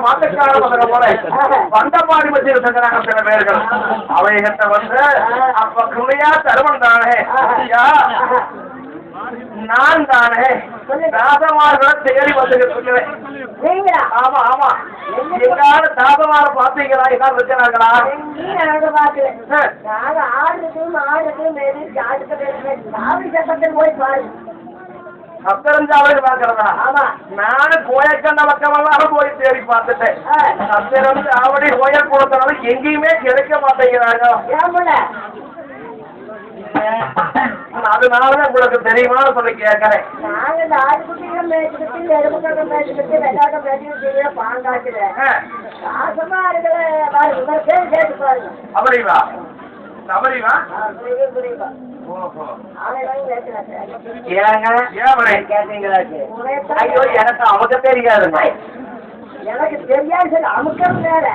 மாட்டுக்கார மகன போல வண்டபாடி வச்சு இருக்கிறாங்க சில பேர்கள். அவைகிட்ட வந்து அப்ப குமையா தருவன் தானே நான் தானே தாசமார்களை தேடி வந்துகிட்டு இருக்கிறேன். ஆமா ஆமா, எங்காவது தாசமார பாத்தீங்களா? என்ன இருக்கிறாங்களா? சத்தரஞ்சாவது பாக்குறதா? நானும் கோயக்கண்ட பக்கமெல்லாம் போய் தேடி பார்த்துட்டேன். சத்தரஞ்சாவடி கோயல் கொடுத்தனால எங்கேயுமே கிடைக்க மாட்டேங்கிறாங்க. அதனாலதான் உங்களுக்கு தெரியுமான்னு சொல்லி கேட்கறேன். அப்படிங்களா? அப்படிங்களா? ஐயோ, எனக்கு அவங்க தெரியாதுங்க. எனக்கு தெரியாது, அமுக்கம் வேற.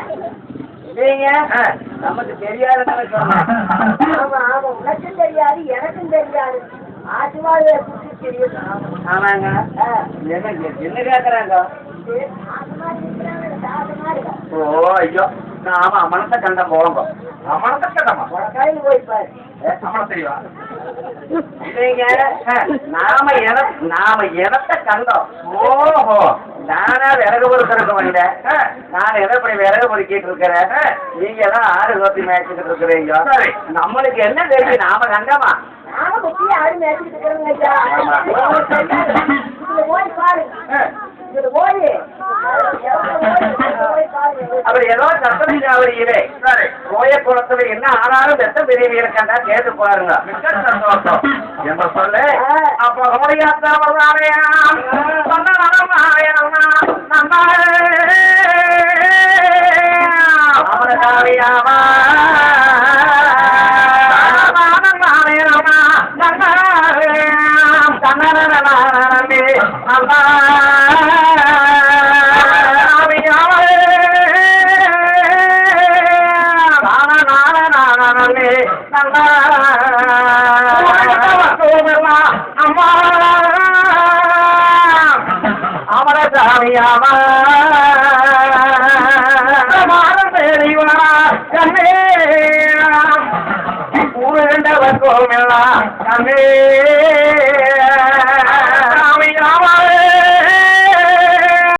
நமக்கு தெரியாது, உனக்கும் தெரியாது, எனக்கும் தெரியாது. ஆமாங்க. என்ன கேக்குறாங்க? ஓ ஐயோ, ஆமா அமனத்தை கண்டம் போங்க. அமனத்தை கண்டமா போய்ப்பாரு. நாம இடத்தை கண்டோம். ஓஹோ, நானா விறகு பொறுக்கிறதுக்கு வந்தேன். நான் எதை இப்படி விறகு பொறுக்கிட்டு இருக்கிறேன். நீங்க எல்லாம் ஆடு நோத்தி மேய்ச்சிட்டு இருக்கிறீங்க. நம்மளுக்கு என்ன தெரியும்? நாம கண்டமா ஆடு மேய்ச்சிட்டு இருக்கிறோங்க. அவர் ஏதோ சத்தமில்லாவரியிலே கோய குளத்துல என்ன ஆனாலும் வெத்த பெரிய இருக்காண்டா கேட்டு பாருங்க. என்ன சொல்லு? அப்ப ஊரண்டவர் கோமெல்லாம்